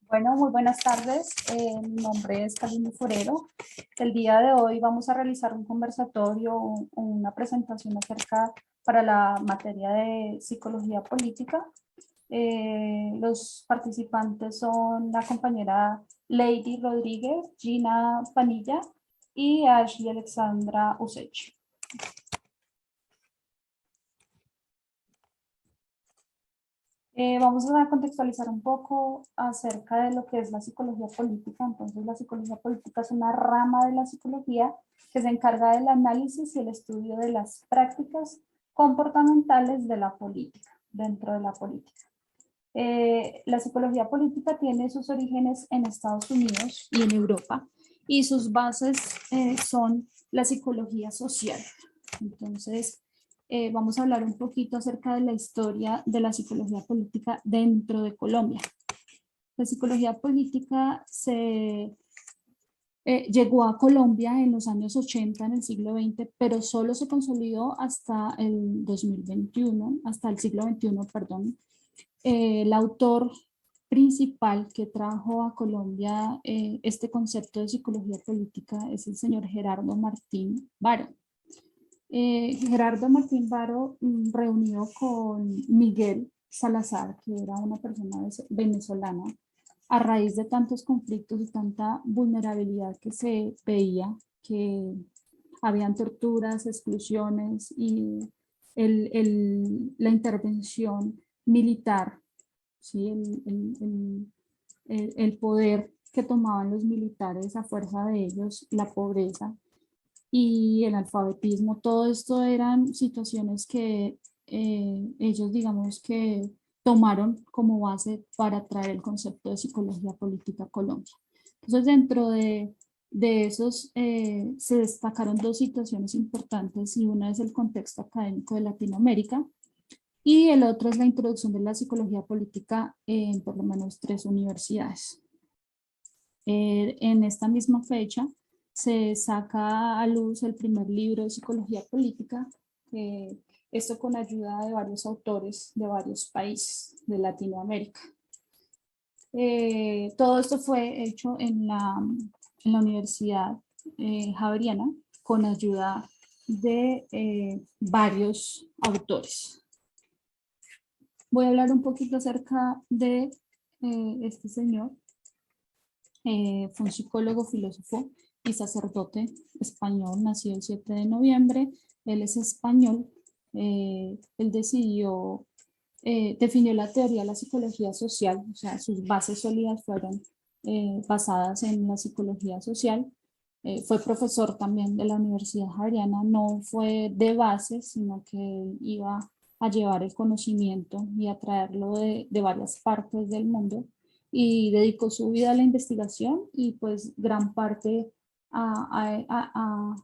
Bueno, muy buenas tardes. Mi nombre es Carolina Forero. El día de hoy vamos a realizar un conversatorio, una presentación acerca para la materia de psicología política. Los participantes son la compañera Lady Rodríguez, Gina Panilla y Ashley Alexandra Usech. Vamos a contextualizar un poco acerca de lo que es la psicología política. Entonces, la psicología política es una rama de la psicología que se encarga del análisis y el estudio de las prácticas comportamentales de la política, dentro de la política. La psicología política tiene sus orígenes en Estados Unidos y en Europa, y sus bases son la psicología social. Entonces, vamos a hablar un poquito acerca de la historia de la psicología política dentro de Colombia. La psicología política llegó a Colombia en los años 80, en el siglo XX, pero solo se consolidó hasta el 2021, hasta el siglo XXI, perdón. El autor principal que trajo a Colombia este concepto de psicología política es el señor Gerardo Martín Varo. Gerardo Martín Varo reunió con Miguel Salazar, que era una persona venezolana, a raíz de tantos conflictos y tanta vulnerabilidad que se veía, que habían torturas, exclusiones y la intervención militar, ¿sí? El poder que tomaban los militares a fuerza de ellos, la pobreza y el alfabetismo, todo esto eran situaciones que ellos, digamos, que tomaron como base para traer el concepto de psicología política a Colombia. Entonces, dentro de esos se destacaron dos situaciones importantes, y una es el contexto académico de Latinoamérica y el otro es la introducción de la psicología política en por lo menos 3 universidades. En esta misma fecha se saca a luz el primer libro de psicología política, esto con ayuda de varios autores de varios países de Latinoamérica. Todo esto fue hecho en la Universidad Javeriana con ayuda de varios autores. Voy a hablar un poquito acerca de este señor. Fue un psicólogo, filósofo y sacerdote español, nació el 7 de noviembre, él es español. Él definió la teoría de la psicología social, o sea, sus bases sólidas fueron basadas en la psicología social. Fue profesor también de la Universidad Javeriana, no fue de base, sino que iba a llevar el conocimiento y a traerlo de varias partes del mundo, y dedicó su vida a la investigación y pues gran parte a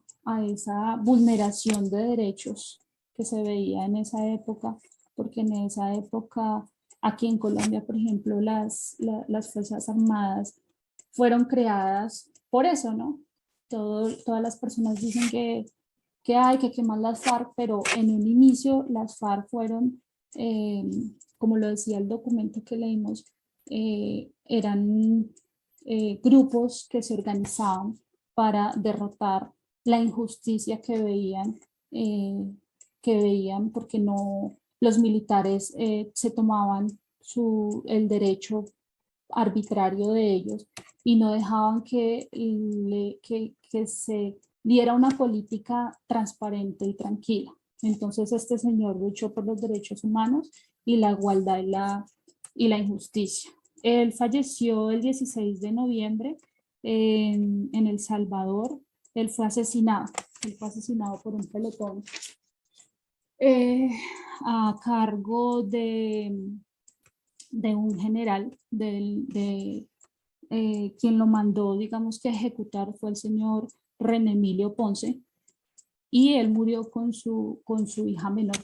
esa vulneración de derechos que se veía en esa época, porque en esa época aquí en Colombia, por ejemplo, las Fuerzas Armadas fueron creadas por eso, ¿no? Todas las personas dicen que hay que quemar las FARC, pero en un inicio las FARC fueron, como lo decía el documento que leímos, eran grupos que se organizaban para derrotar la injusticia que veían porque no, los militares se tomaban el derecho arbitrario de ellos y no dejaban que se diera una política transparente y tranquila. Entonces este señor luchó por los derechos humanos y la igualdad y la injusticia. Él falleció el 16 de noviembre en El Salvador. Él fue asesinado por un pelotón a cargo de un general, quien lo mandó, digamos, que ejecutar fue el señor René Emilio Ponce, y él murió con su hija menor.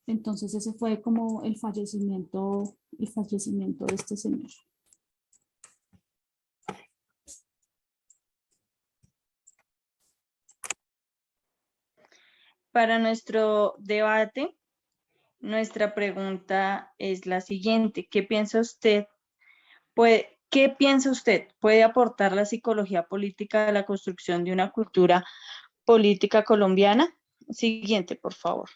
Entonces ese fue como el fallecimiento de este señor. Para nuestro debate, nuestra pregunta es la siguiente: ¿qué piensa usted ¿Qué piensa usted? ¿Puede aportar la psicología política a la construcción de una cultura política colombiana? Siguiente, por favor.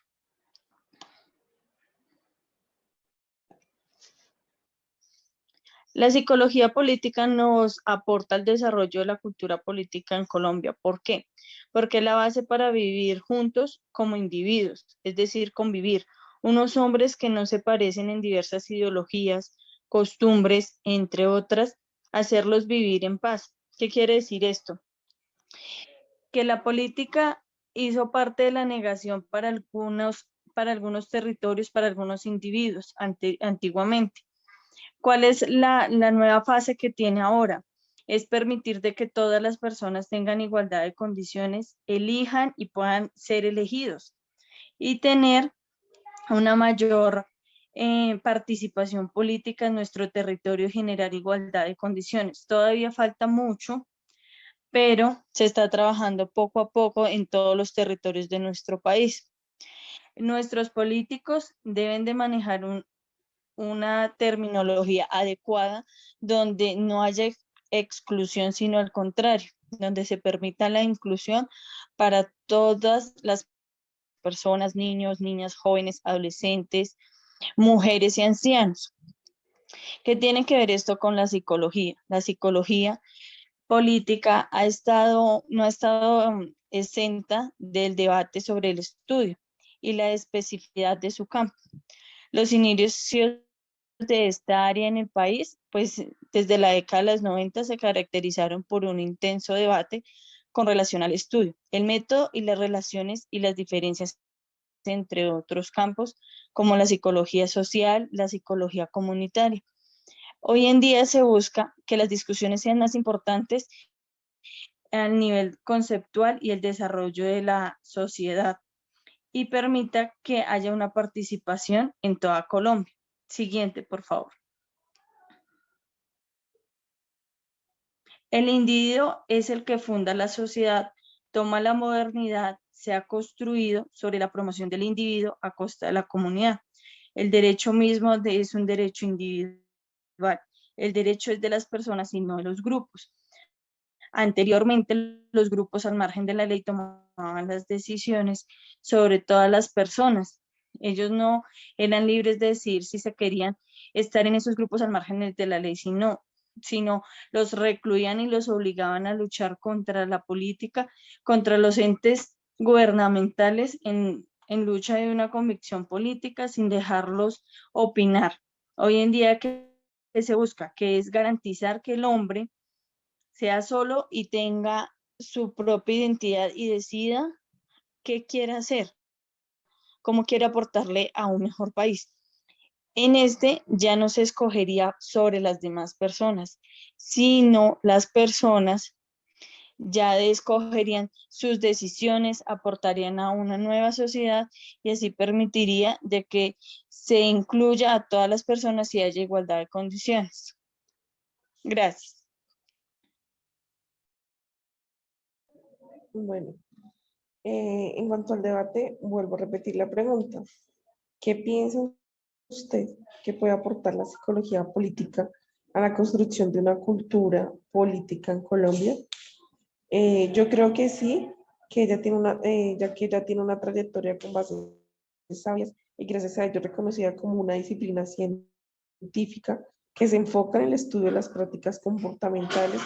La psicología política nos aporta el desarrollo de la cultura política en Colombia. ¿Por qué? Porque es la base para vivir juntos como individuos, es decir, convivir. Unos hombres que no se parecen en diversas ideologías, costumbres, entre otras, hacerlos vivir en paz. ¿Qué quiere decir esto? Que la política hizo parte de la negación para algunos territorios, para algunos individuos antiguamente. ¿Cuál es la nueva fase que tiene ahora? Es permitir de que todas las personas tengan igualdad de condiciones, elijan y puedan ser elegidos y tener una mayor participación política en nuestro territorio y generar igualdad de condiciones. Todavía falta mucho, pero se está trabajando poco a poco en todos los territorios de nuestro país. Nuestros políticos deben de manejar una terminología adecuada donde no haya exclusión, sino al contrario, donde se permita la inclusión para todas las personas, niños, niñas, jóvenes, adolescentes, mujeres y ancianos. ¿Qué tiene que ver esto con la psicología? La psicología política no ha estado exenta del debate sobre el estudio y la especificidad de su campo. Los inicios de esta área en el país, pues desde la década de los 90 se caracterizaron por un intenso debate con relación al estudio, el método y las relaciones y las diferencias entre otros campos como la psicología social, la psicología comunitaria. Hoy en día se busca que las discusiones sean más importantes al nivel conceptual y el desarrollo de la sociedad y permita que haya una participación en toda Colombia. Siguiente, por favor. El individuo es el que funda la sociedad, toma la modernidad, se ha construido sobre la promoción del individuo a costa de la comunidad. El derecho mismo es un derecho individual. El derecho es de las personas y no de los grupos. Anteriormente, los grupos al margen de la ley tomaban las decisiones sobre todas las personas. Ellos no eran libres de decidir si se querían estar en esos grupos al margen de la ley, sino los recluían y los obligaban a luchar contra la política, contra los entes gubernamentales en lucha de una convicción política sin dejarlos opinar. Hoy en día, ¿qué se busca? Que es garantizar que el hombre sea solo y tenga su propia identidad y decida qué quiere hacer, cómo quiere aportarle a un mejor país. En este ya no se escogería sobre las demás personas, sino las personas ya escogerían sus decisiones, aportarían a una nueva sociedad y así permitiría de que se incluya a todas las personas y haya igualdad de condiciones. Gracias. Bueno, en cuanto al debate, vuelvo a repetir la pregunta. ¿Qué piensa usted que puede aportar la psicología política a la construcción de una cultura política en Colombia? Yo creo que sí, que ella tiene ya que ella tiene una trayectoria con bases sabias y gracias a ello reconocida como una disciplina científica que se enfoca en el estudio de las prácticas comportamentales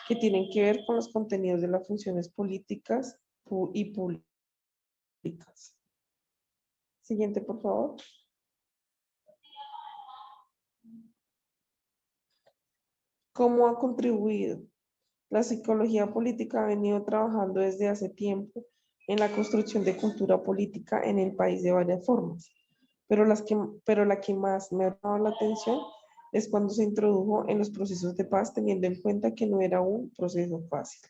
que tienen que ver con los contenidos de las funciones políticas y públicas. Siguiente, por favor. ¿Cómo ha contribuido? La psicología política ha venido trabajando desde hace tiempo en la construcción de cultura política en el país de varias formas, pero la que más me ha llamado la atención es cuando se introdujo en los procesos de paz, teniendo en cuenta que no era un proceso fácil.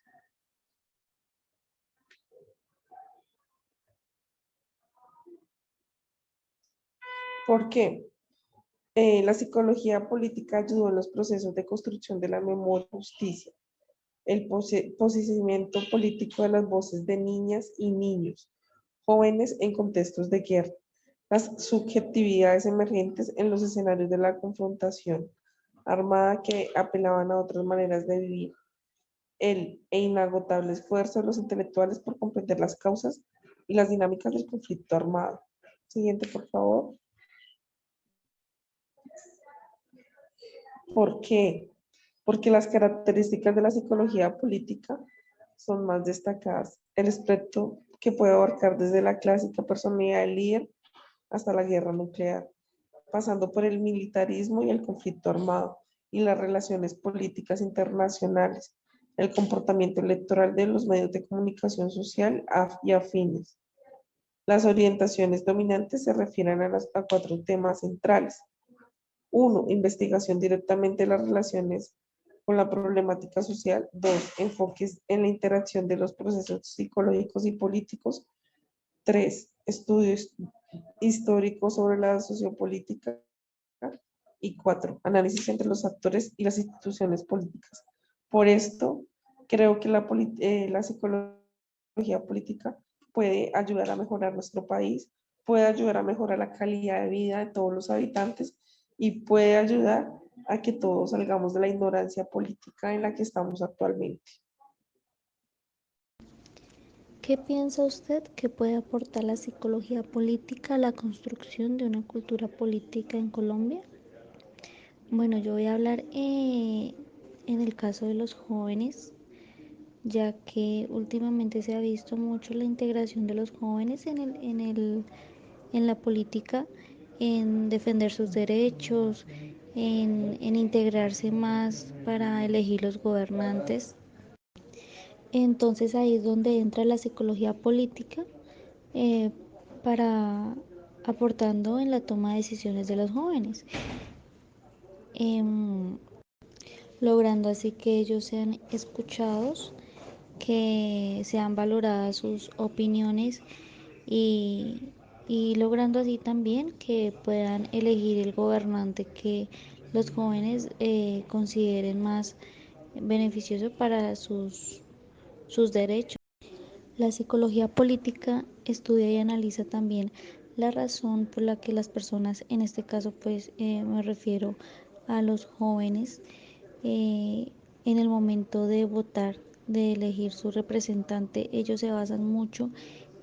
¿Por qué? La psicología política ayudó en los procesos de construcción de la memoria y justicia, el posicionamiento político de las voces de niñas y niños, jóvenes en contextos de guerra, las subjetividades emergentes en los escenarios de la confrontación armada que apelaban a otras maneras de vivir. El inagotable esfuerzo de los intelectuales por comprender las causas y las dinámicas del conflicto armado. Siguiente, por favor. ¿Por qué? Porque las características de la psicología política son más destacadas. El espectro que puede abarcar desde la clásica personalidad del líder hasta la guerra nuclear, pasando por el militarismo y el conflicto armado y las relaciones políticas internacionales, el comportamiento electoral de los medios de comunicación social y afines. Las orientaciones dominantes se refieren a cuatro temas centrales. Uno, investigación directamente de las relaciones con la problemática social. Dos, enfoques en la interacción de los procesos psicológicos y políticos. Tres, estudios históricos sobre la sociopolítica. Y cuatro, análisis entre los actores y las instituciones políticas. Por esto, creo que la psicología política puede ayudar a mejorar nuestro país, puede ayudar a mejorar la calidad de vida de todos los habitantes y puede ayudar a que todos salgamos de la ignorancia política en la que estamos actualmente. ¿Qué piensa usted que puede aportar la psicología política a la construcción de una cultura política en Colombia? Bueno, yo voy a hablar en el caso de los jóvenes, ya que últimamente se ha visto mucho la integración de los jóvenes en la política, en defender sus derechos, en integrarse más para elegir los gobernantes. Entonces ahí es donde entra la psicología política eh, para aportando en la toma de decisiones de los jóvenes, em, logrando así que ellos sean escuchados, que sean valoradas sus opiniones y, y logrando así también que puedan elegir el gobernante que los jóvenes consideren más beneficioso para sus derechos. La psicología política estudia y analiza también la razón por la que las personas, en este caso pues me refiero a los jóvenes, en el momento de votar, de elegir su representante, ellos se basan mucho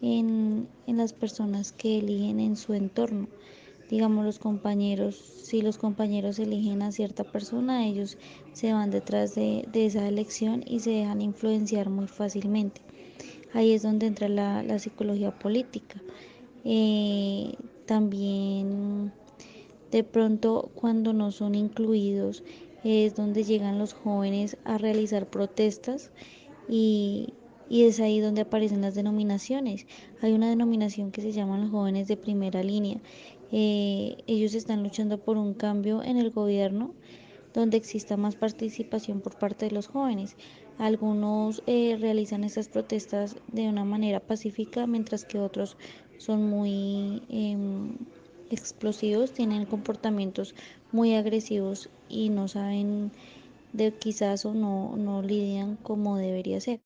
en las personas que eligen en su entorno. Digamos los compañeros, si los compañeros eligen a cierta persona, ellos se van detrás de esa elección y se dejan influenciar muy fácilmente. Ahí es donde entra la psicología política. También de pronto cuando no son incluidos es donde llegan los jóvenes a realizar protestas y, y es ahí donde aparecen las denominaciones. Hay una denominación que se llama los jóvenes de primera línea. Ellos están luchando por un cambio en el gobierno donde exista más participación por parte de los jóvenes. Algunos realizan estas protestas de una manera pacífica, mientras que otros son muy explosivos, tienen comportamientos muy agresivos y no saben de quizás o no lidian como debería ser.